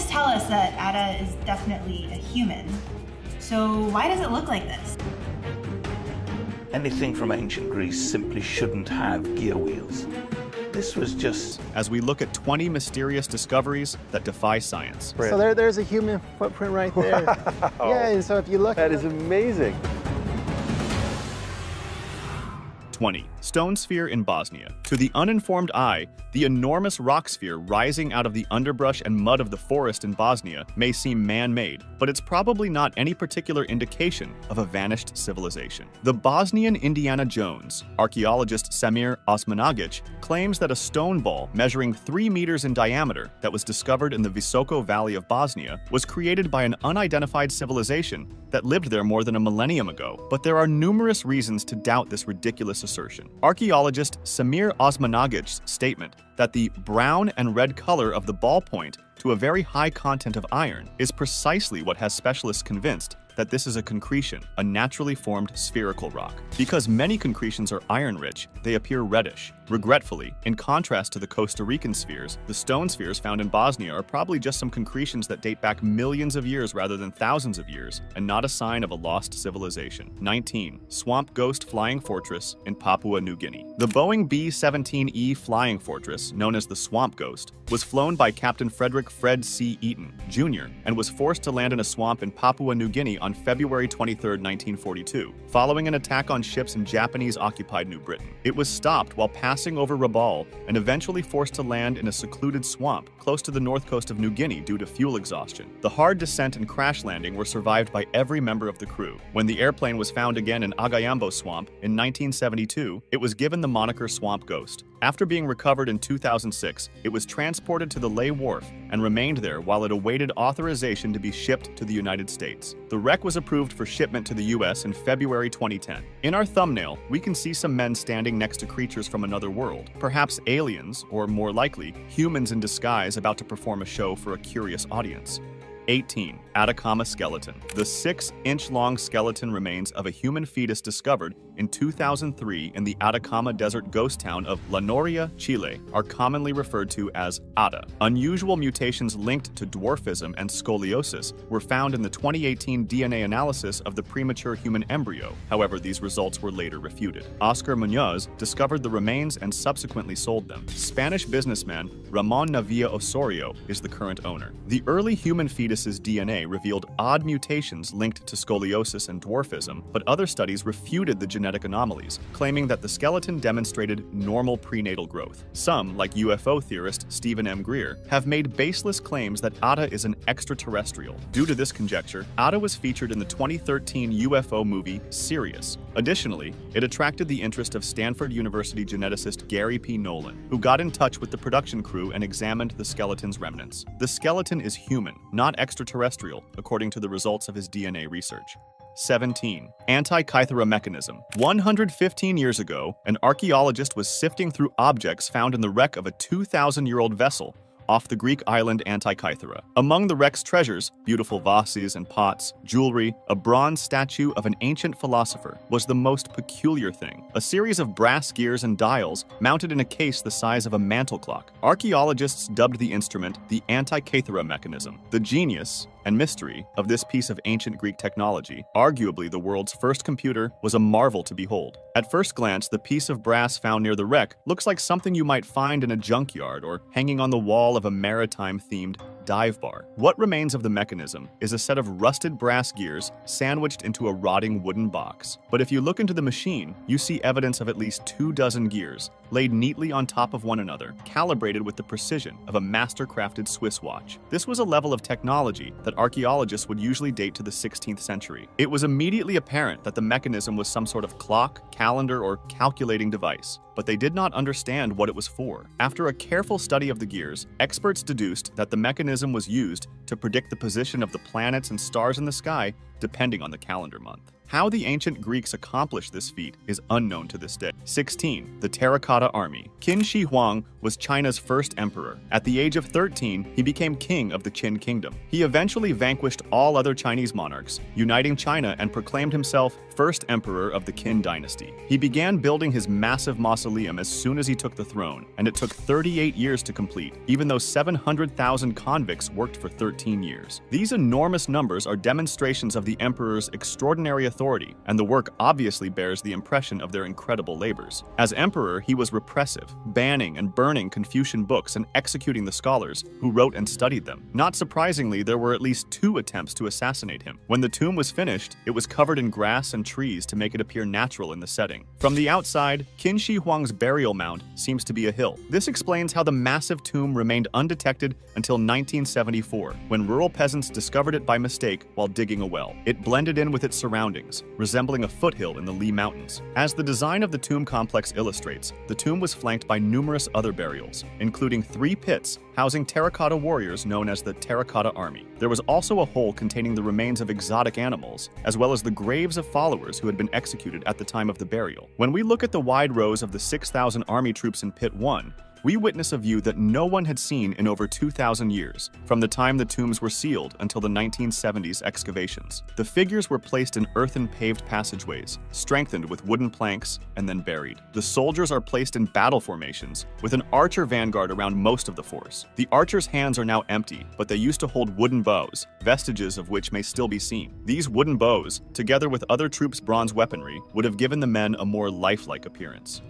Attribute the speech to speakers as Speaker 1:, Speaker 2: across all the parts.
Speaker 1: tell us that Ada is definitely a human. So why does it look like this?
Speaker 2: Anything from ancient Greece simply shouldn't have gear wheels. This was just...
Speaker 3: As we look at 20 mysterious discoveries that defy science.
Speaker 4: So there's a human footprint right there. Wow. Yeah, and so if you look...
Speaker 5: That is amazing.
Speaker 3: 20. Stone sphere in Bosnia. To the uninformed eye, the enormous rock sphere rising out of the underbrush and mud of the forest in Bosnia may seem man-made, but it's probably not any particular indication of a vanished civilization. The Bosnian Indiana Jones, archaeologist Samir Osmanagic, claims that a stone ball measuring 3 meters in diameter that was discovered in the Visoko Valley of Bosnia was created by an unidentified civilization that lived there more than a millennium ago. But there are numerous reasons to doubt this ridiculous assertion. Archaeologist Samir Osmanagic's statement that the brown and red color of the ballpoint to a very high content of iron is precisely what has specialists convinced that this is a concretion, a naturally formed spherical rock. Because many concretions are iron-rich, they appear reddish. Regretfully, in contrast to the Costa Rican spheres, the stone spheres found in Bosnia are probably just some concretions that date back millions of years rather than thousands of years, and not a sign of a lost civilization. 19. Swamp Ghost Flying Fortress in Papua New Guinea. The Boeing B-17E flying fortress, known as the Swamp Ghost, was flown by Captain Frederick Fred C. Eaton, Jr., and was forced to land in a swamp in Papua New Guinea on February 23, 1942, following an attack on ships in Japanese-occupied New Britain. It was stopped while passing over Rabaul and eventually forced to land in a secluded swamp close to the north coast of New Guinea due to fuel exhaustion. The hard descent and crash landing were survived by every member of the crew. When the airplane was found again in Agayambo Swamp in 1972, it was given the moniker Swamp Ghost. After being recovered in 2006, it was transported to the Ley Wharf and remained there while it awaited authorization to be shipped to the United States. The wreck was approved for shipment to the US in February 2010. In our thumbnail, we can see some men standing next to creatures from another world, perhaps aliens, or more likely, humans in disguise about to perform a show for a curious audience. 18. Atacama skeleton. The 6-inch-long skeleton remains of a human fetus discovered in 2003 in the Atacama desert ghost town of La Noria, Chile, are commonly referred to as Ada. Unusual mutations linked to dwarfism and scoliosis were found in the 2018 DNA analysis of the premature human embryo. However, these results were later refuted. Oscar Munoz discovered the remains and subsequently sold them. Spanish businessman Ramon Navia Osorio is the current owner. The early human fetus's DNA revealed odd mutations linked to scoliosis and dwarfism, but other studies refuted the genetic anomalies, claiming that the skeleton demonstrated normal prenatal growth. Some, like UFO theorist Stephen M. Greer, have made baseless claims that Ada is an extraterrestrial. Due to this conjecture, Ada was featured in the 2013 UFO movie Sirius. Additionally, it attracted the interest of Stanford University geneticist Gary P. Nolan, who got in touch with the production crew and examined the skeleton's remnants. The skeleton is human, not extraterrestrial, according to the results of his DNA research. 17. Antikythera mechanism. 115 years ago, an archaeologist was sifting through objects found in the wreck of a 2,000-year-old vessel off the Greek island Antikythera. Among the wreck's treasures, beautiful vases and pots, jewelry, a bronze statue of an ancient philosopher was the most peculiar thing. A series of brass gears and dials mounted in a case the size of a mantle clock. Archaeologists dubbed the instrument the Antikythera mechanism. The genius and mystery of this piece of ancient Greek technology, arguably the world's first computer, was a marvel to behold. At first glance, the piece of brass found near the wreck looks like something you might find in a junkyard or hanging on the wall of a maritime-themed dive bar. What remains of the mechanism is a set of rusted brass gears sandwiched into a rotting wooden box. But if you look into the machine, you see evidence of at least 24 gears laid neatly on top of one another, calibrated with the precision of a master-crafted Swiss watch. This was a level of technology that archaeologists would usually date to the 16th century. It was immediately apparent that the mechanism was some sort of clock, calendar, or calculating device, but they did not understand what it was for. After a careful study of the gears, experts deduced that the mechanism was used to predict the position of the planets and stars in the sky depending on the calendar month. How the ancient Greeks accomplished this feat is unknown to this day. 16. The Terracotta Army. Qin Shi Huang was China's first emperor. At the age of 13, he became king of the Qin kingdom. He eventually vanquished all other Chinese monarchs, uniting China, and proclaimed himself first emperor of the Qin dynasty. He began building his massive mausoleum as soon as he took the throne, and it took 38 years to complete, even though 700,000 convicts worked for 13 years. These enormous numbers are demonstrations of the emperor's extraordinary authority, and the work obviously bears the impression of their incredible labors. As emperor, he was repressive, banning and burning Confucian books and executing the scholars who wrote and studied them. Not surprisingly, there were at least 2 attempts to assassinate him. When the tomb was finished, it was covered in grass and trees to make it appear natural in the setting. From the outside, Qin Shi Huang's burial mound seems to be a hill. This explains how the massive tomb remained undetected until 1974, when rural peasants discovered it by mistake while digging a well. It blended in with its surroundings, resembling a foothill in the Li Mountains. As the design of the tomb complex illustrates, the tomb was flanked by numerous other burials, including 3 pits housing terracotta warriors known as the Terracotta Army. There was also a hole containing the remains of exotic animals, as well as the graves of followers who had been executed at the time of the burial. When we look at the wide rows of the 6,000 army troops in Pit 1, we witness a view that no one had seen in over 2,000 years, from the time the tombs were sealed until the 1970s excavations. The figures were placed in earthen-paved passageways, strengthened with wooden planks, and then buried. The soldiers are placed in battle formations, with an archer vanguard around most of the force. The archers' hands are now empty, but they used to hold wooden bows, vestiges of which may still be seen. These wooden bows, together with other troops' bronze weaponry, would have given the men a more lifelike appearance.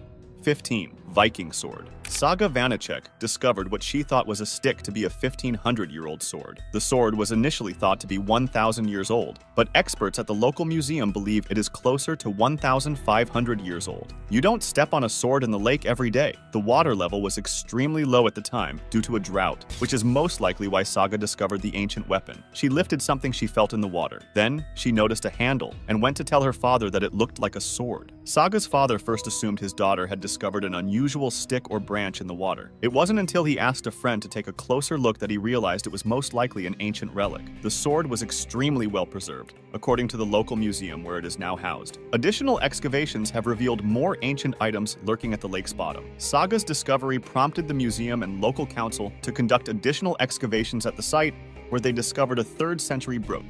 Speaker 3: 15. Viking Sword. Saga Vanacek discovered what she thought was a stick to be a 1,500-year-old sword. The sword was initially thought to be 1,000 years old, but experts at the local museum believe it is closer to 1,500 years old. You don't step on a sword in the lake every day. The water level was extremely low at the time due to a drought, which is most likely why Saga discovered the ancient weapon. She lifted something she felt in the water. Then, she noticed a handle and went to tell her father that it looked like a sword. Saga's father first assumed his daughter had discovered an unusual stick or branch in the water. It wasn't until he asked a friend to take a closer look that he realized it was most likely an ancient relic. The sword was extremely well preserved, according to the local museum where it is now housed. Additional excavations have revealed more ancient items lurking at the lake's bottom. Saga's discovery prompted the museum and local council to conduct additional excavations at the site, where they discovered a 3rd century brooch.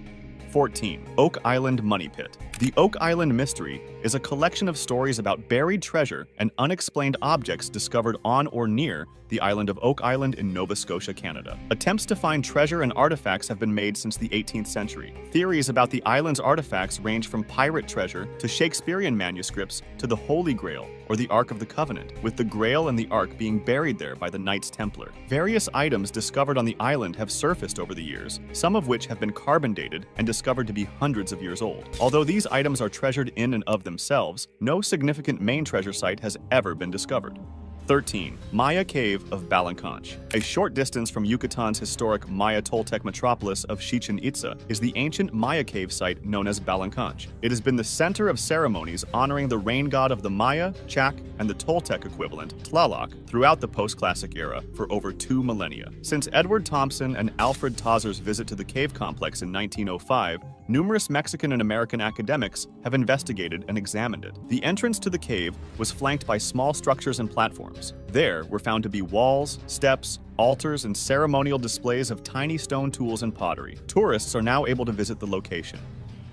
Speaker 3: 14. Oak Island Money Pit. The Oak Island Mystery is a collection of stories about buried treasure and unexplained objects discovered on or near the island of Oak Island in Nova Scotia, Canada. Attempts to find treasure and artifacts have been made since the 18th century. Theories about the island's artifacts range from pirate treasure to Shakespearean manuscripts to the Holy Grail or the Ark of the Covenant, with the Grail and the Ark being buried there by the Knights Templar. Various items discovered on the island have surfaced over the years, some of which have been carbon dated and discovered to be hundreds of years old. Although these items are treasured in and of themselves, no significant main treasure site has ever been discovered. 13. Maya Cave of Balanconch. A short distance from Yucatan's historic Maya Toltec metropolis of Chichen Itza is the ancient Maya cave site known as Balanconch. It has been the center of ceremonies honoring the rain god of the Maya, Chac, and the Toltec equivalent, Tlaloc, throughout the post-classic era for over 2 millennia. Since Edward Thompson and Alfred Tauser's visit to the cave complex in 1905, numerous Mexican and American academics have investigated and examined it. The entrance to the cave was flanked by small structures and platforms. There were found to be walls, steps, altars, and ceremonial displays of tiny stone tools and pottery. Tourists are now able to visit the location.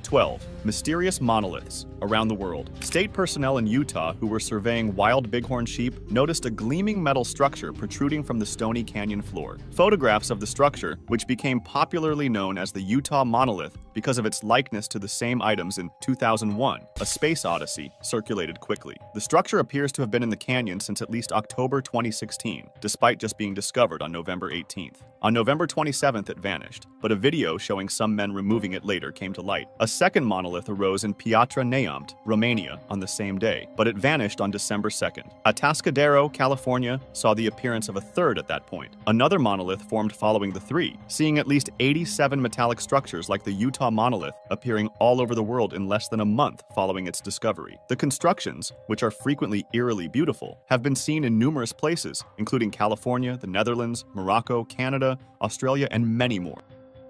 Speaker 3: 12. Mysterious monoliths around the world. State personnel in Utah who were surveying wild bighorn sheep noticed a gleaming metal structure protruding from the stony canyon floor. Photographs of the structure, which became popularly known as the Utah monolith because of its likeness to the same items in 2001, A Space Odyssey, circulated quickly. The structure appears to have been in the canyon since at least October 2016, despite just being discovered on November 18th. On November 27th, it vanished, but a video showing some men removing it later came to light. A second monolith arose in Piatra Neamt, Romania, on the same day, but it vanished on December 2nd. Atascadero, California, saw the appearance of a third at that point. Another monolith formed following the 3, seeing at least 87 metallic structures like the Utah monolith appearing all over the world in less than a month following its discovery. The constructions, which are frequently eerily beautiful, have been seen in numerous places, including California, the Netherlands, Morocco, Canada, Australia, and many more.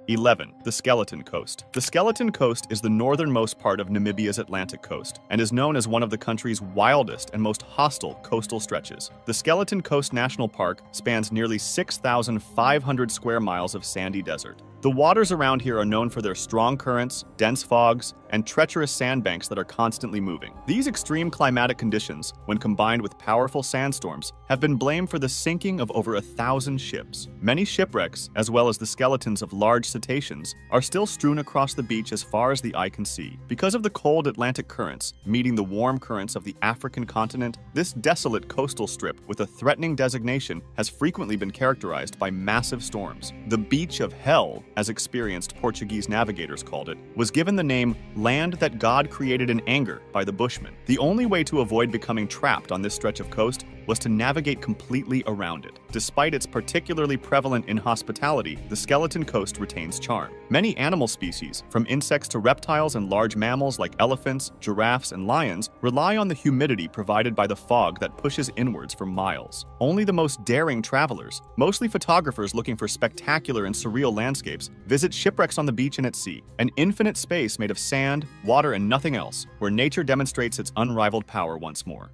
Speaker 3: 11. The Skeleton Coast. The Skeleton Coast is the northernmost part of Namibia's Atlantic coast and is known as one of the country's wildest and most hostile coastal stretches. The Skeleton Coast National Park spans nearly 6,500 square miles of sandy desert. The waters around here are known for their strong currents, dense fogs, and treacherous sandbanks that are constantly moving. These extreme climatic conditions, when combined with powerful sandstorms, have been blamed for the sinking of over 1,000 ships. Many shipwrecks, as well as the skeletons of large cetaceans, are still strewn across the beach as far as the eye can see. Because of the cold Atlantic currents meeting the warm currents of the African continent, this desolate coastal strip with a threatening designation has frequently been characterized by massive storms. The Beach of Hell, as experienced Portuguese navigators called it, was given the name land that God created in anger by the Bushmen. The only way to avoid becoming trapped on this stretch of coast was to navigate completely around it. Despite its particularly prevalent inhospitality, the Skeleton Coast retains charm. Many animal species, from insects to reptiles and large mammals like elephants, giraffes, and lions, rely on the humidity provided by the fog that pushes inwards for miles. Only the most daring travelers, mostly photographers looking for spectacular and surreal landscapes, visit shipwrecks on the beach and at sea, an infinite space made of sand, water, and nothing else, where nature demonstrates its unrivaled power once more.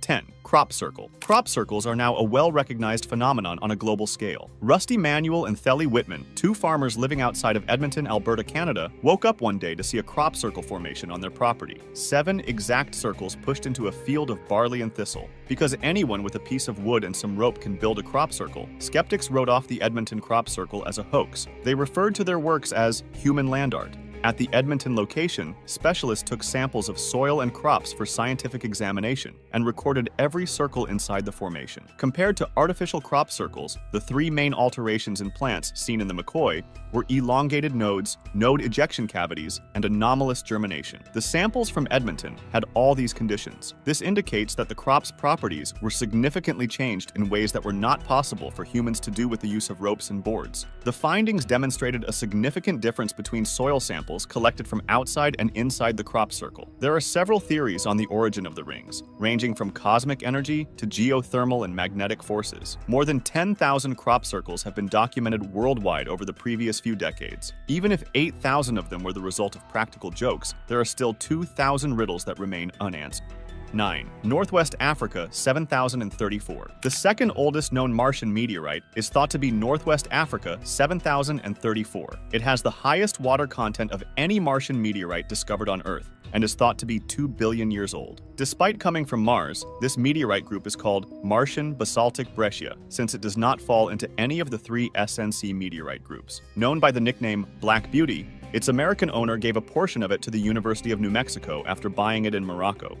Speaker 3: 10. Crop circle. Crop circles are now a well-recognized phenomenon on a global scale. Rusty Manuel and Thelly Whitman, two farmers living outside of Edmonton, Alberta, Canada, woke up one day to see a crop circle formation on their property. 7 exact circles pushed into a field of barley and thistle. Because anyone with a piece of wood and some rope can build a crop circle, skeptics wrote off the Edmonton crop circle as a hoax. They referred to their works as human land art. At the Edmonton location, specialists took samples of soil and crops for scientific examination and recorded every circle inside the formation. Compared to artificial crop circles, the 3 main alterations in plants seen in the McCoy were elongated nodes, node ejection cavities, and anomalous germination. The samples from Edmonton had all these conditions. This indicates that the crop's properties were significantly changed in ways that were not possible for humans to do with the use of ropes and boards. The findings demonstrated a significant difference between soil samples collected from outside and inside the crop circle. There are several theories on the origin of the rings, ranging from cosmic energy to geothermal and magnetic forces. More than 10,000 crop circles have been documented worldwide over the previous few decades. Even if 8,000 of them were the result of practical jokes, there are still 2,000 riddles that remain unanswered. 9. Northwest Africa 7034. The second oldest known Martian meteorite is thought to be Northwest Africa 7034. It has the highest water content of any Martian meteorite discovered on Earth and is thought to be 2 billion years old. Despite coming from Mars, this meteorite group is called Martian basaltic breccia, since it does not fall into any of the 3 SNC meteorite groups. Known by the nickname Black Beauty, its American owner gave a portion of it to the University of New Mexico after buying it in Morocco.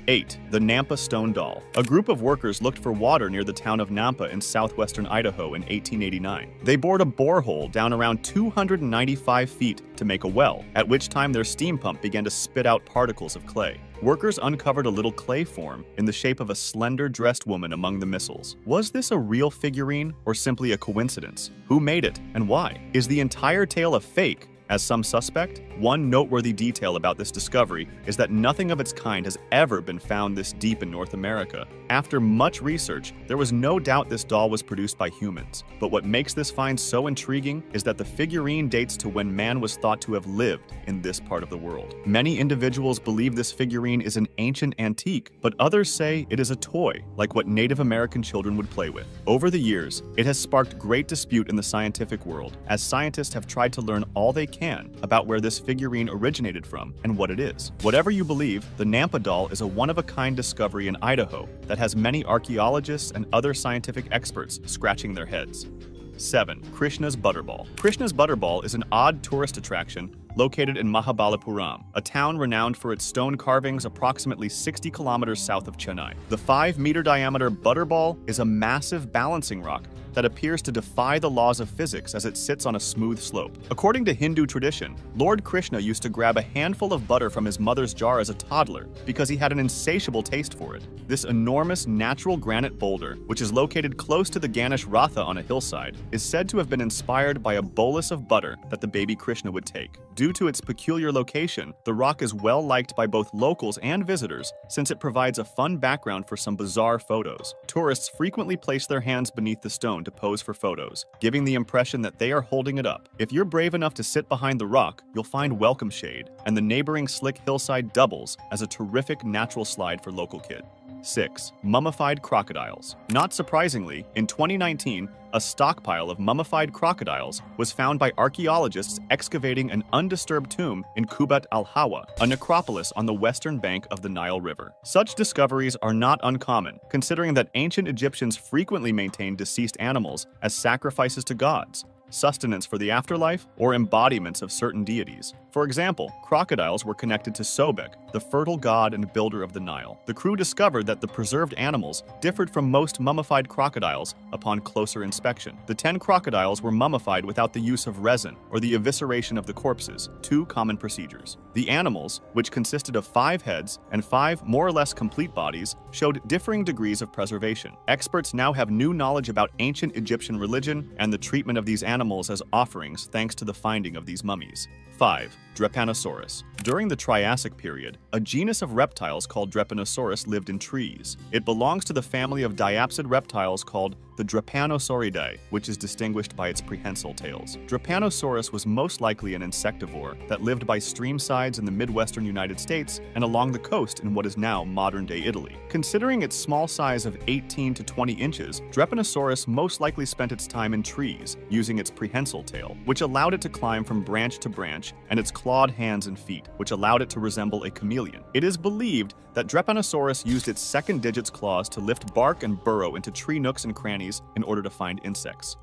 Speaker 3: 8. The Nampa Stone Doll. A group of workers looked for water near the town of Nampa in southwestern Idaho in 1889. They bored a borehole down around 295 feet to make a well, at which time their steam pump began to spit out particles of clay. Workers uncovered a little clay form in the shape of a slender dressed woman among the missiles. Was this a real figurine or simply a coincidence? Who made it and why? Is the entire tale a fake, as some suspect? One noteworthy detail about this discovery is that nothing of its kind has ever been found this deep in North America. After much research, there was no doubt this doll was produced by humans. But what makes this find so intriguing is that the figurine dates to when man was thought to have lived in this part of the world. Many individuals believe this figurine is an ancient antique, but others say it is a toy, like what Native American children would play with. Over the years, it has sparked great dispute in the scientific world, as scientists have tried to learn all they can about where this figurine originated from and what it is. Whatever you believe, the Nampa doll is a one-of-a-kind discovery in Idaho that has many archaeologists and other scientific experts scratching their heads. 7. Krishna's Butterball. Krishna's Butterball is an odd tourist attraction located in Mahabalipuram, a town renowned for its stone carvings approximately 60 kilometers south of Chennai. The 5-meter diameter Butterball is a massive balancing rock that appears to defy the laws of physics as it sits on a smooth slope. According to Hindu tradition, Lord Krishna used to grab a handful of butter from his mother's jar as a toddler because he had an insatiable taste for it. This enormous natural granite boulder, which is located close to the Ganesh Ratha on a hillside, is said to have been inspired by a bolus of butter that the baby Krishna would take. Due to its peculiar location, the rock is well liked by both locals and visitors since it provides a fun background for some bizarre photos. Tourists frequently place their hands beneath the stone to pose for photos, giving the impression that they are holding it up. If you're brave enough to sit behind the rock, you'll find welcome shade, and the neighboring slick hillside doubles as a terrific natural slide for local kids. 6. Mummified crocodiles. Not surprisingly, in 2019, a stockpile of mummified crocodiles was found by archaeologists excavating an undisturbed tomb in Kubat al-Hawa, a necropolis on the western bank of the Nile River. Such discoveries are not uncommon, considering that ancient Egyptians frequently maintained deceased animals as sacrifices to gods, sustenance for the afterlife, or embodiments of certain deities. For example, crocodiles were connected to Sobek, the fertile god and builder of the Nile. The crew discovered that the preserved animals differed from most mummified crocodiles upon closer inspection. The 10 crocodiles were mummified without the use of resin or the evisceration of the corpses, 2 common procedures. The animals, which consisted of 5 heads and 5 more or less complete bodies, showed differing degrees of preservation. Experts now have new knowledge about ancient Egyptian religion and the treatment of these animals as offerings thanks to the finding of these mummies. 5. Drepanosaurus. During the Triassic period, a genus of reptiles called Drepanosaurus lived in trees. It belongs to the family of diapsid reptiles called the Drepanosauridae, which is distinguished by its prehensile tails. Drepanosaurus was most likely an insectivore that lived by stream sides in the Midwestern United States and along the coast in what is now modern-day Italy. Considering its small size of 18 to 20 inches, Drepanosaurus most likely spent its time in trees, using its prehensile tail, which allowed it to climb from branch to branch, and its clawed hands and feet, which allowed it to resemble a chameleon. It is believed that Drepanosaurus used its second digit's claws to lift bark and burrow into tree nooks and crannies in order to find insects.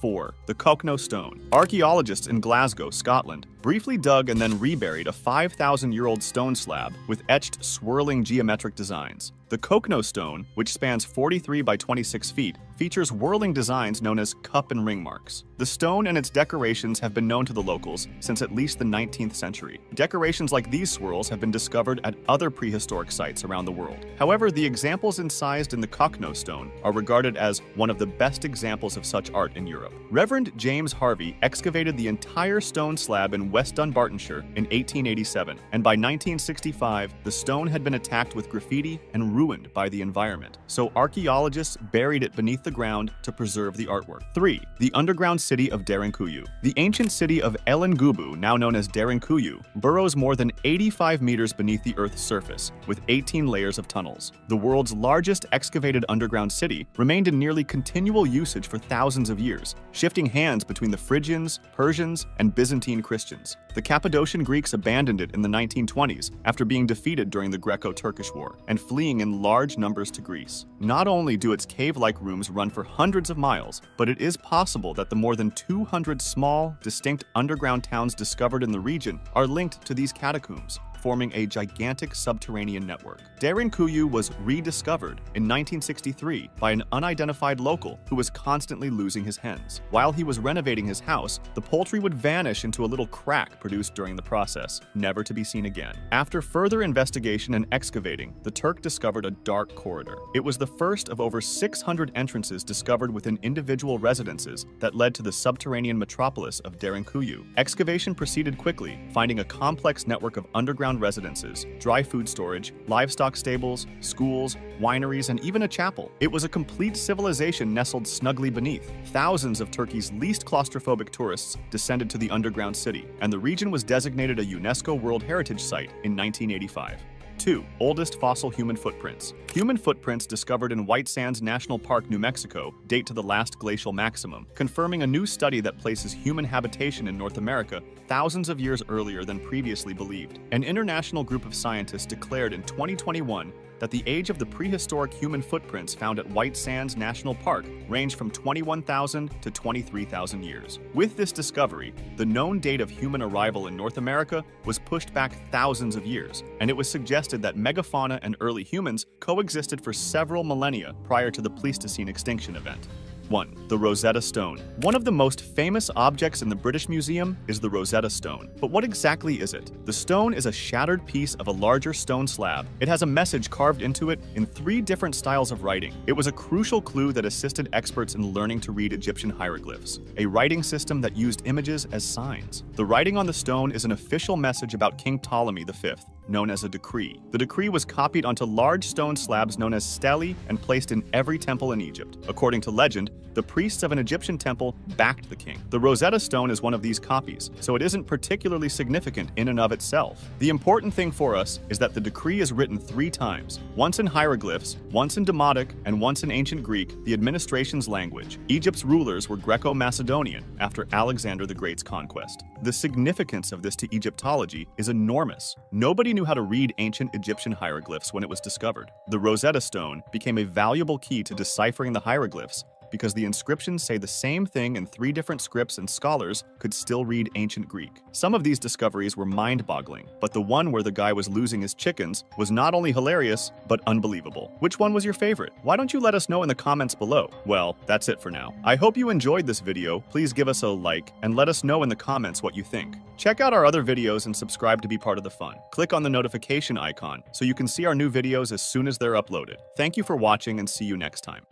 Speaker 3: 4. The Cochno Stone. Archaeologists in Glasgow, Scotland, briefly dug and then reburied a 5,000-year-old stone slab with etched, swirling geometric designs. The Cochno Stone, which spans 43 by 26 feet, features whirling designs known as cup and ring marks. The stone and its decorations have been known to the locals since at least the 19th century. Decorations like these swirls have been discovered at other prehistoric sites around the world. However, the examples incised in the Cochno Stone are regarded as one of the best examples of such art in Europe. Reverend James Harvey excavated the entire stone slab in West Dunbartonshire in 1887, and by 1965, the stone had been attacked with graffiti and ruined by the environment, so archaeologists buried it beneath the ground to preserve the artwork. 3. The underground city of Derinkuyu. The ancient city of Elengubu, now known as Derinkuyu, burrows more than 85 meters beneath the Earth's surface, with 18 layers of tunnels. The world's largest excavated underground city remained in nearly continual usage for thousands of years, shifting hands between the Phrygians, Persians, and Byzantine Christians. The Cappadocian Greeks abandoned it in the 1920s after being defeated during the Greco-Turkish War and fleeing in large numbers to Greece. Not only do its cave-like rooms run for hundreds of miles, but it is possible that the more than 200 small, distinct underground towns discovered in the region are linked to these catacombs, forming a gigantic subterranean network. Derinkuyu was rediscovered in 1963 by an unidentified local who was constantly losing his hens. While he was renovating his house, the poultry would vanish into a little crack produced during the process, never to be seen again. After further investigation and excavating, the Turk discovered a dark corridor. It was the first of over 600 entrances discovered within individual residences that led to the subterranean metropolis of Derinkuyu. Excavation proceeded quickly, finding a complex network of underground residences, dry food storage, livestock stables, schools, wineries, and even a chapel. It was a complete civilization nestled snugly beneath. Thousands of Turkey's least claustrophobic tourists descended to the underground city, and the region was designated a UNESCO World Heritage Site in 1985. 2. Oldest fossil human footprints. Human footprints discovered in White Sands National Park, New Mexico, date to the last glacial maximum, confirming a new study that places human habitation in North America thousands of years earlier than previously believed. An international group of scientists declared in 2021 that the age of the prehistoric human footprints found at White Sands National Park ranged from 21,000 to 23,000 years. With this discovery, the known date of human arrival in North America was pushed back thousands of years, and it was suggested that megafauna and early humans coexisted for several millennia prior to the Pleistocene extinction event. 1. The Rosetta Stone. One of the most famous objects in the British Museum is the Rosetta Stone. But what exactly is it? The stone is a shattered piece of a larger stone slab. It has a message carved into it in 3 different styles of writing. It was a crucial clue that assisted experts in learning to read Egyptian hieroglyphs, a writing system that used images as signs. The writing on the stone is an official message about King Ptolemy V, known as a decree. The decree was copied onto large stone slabs known as stelae and placed in every temple in Egypt. According to legend, the priests of an Egyptian temple backed the king. The Rosetta Stone is one of these copies, so it isn't particularly significant in and of itself. The important thing for us is that the decree is written 3 times, once in hieroglyphs, once in Demotic, and once in ancient Greek, the administration's language. Egypt's rulers were Greco-Macedonian after Alexander the Great's conquest. The significance of this to Egyptology is enormous. Nobody knew how to read ancient Egyptian hieroglyphs when it was discovered. The Rosetta Stone became a valuable key to deciphering the hieroglyphs because the inscriptions say the same thing in 3 different scripts and scholars could still read ancient Greek. Some of these discoveries were mind-boggling, but the one where the guy was losing his chickens was not only hilarious, but unbelievable. Which one was your favorite? Why don't you let us know in the comments below? Well, that's it for now. I hope you enjoyed this video. Please give us a like and let us know in the comments what you think. Check out our other videos and subscribe to be part of the fun. Click on the notification icon so you can see our new videos as soon as they're uploaded. Thank you for watching and see you next time.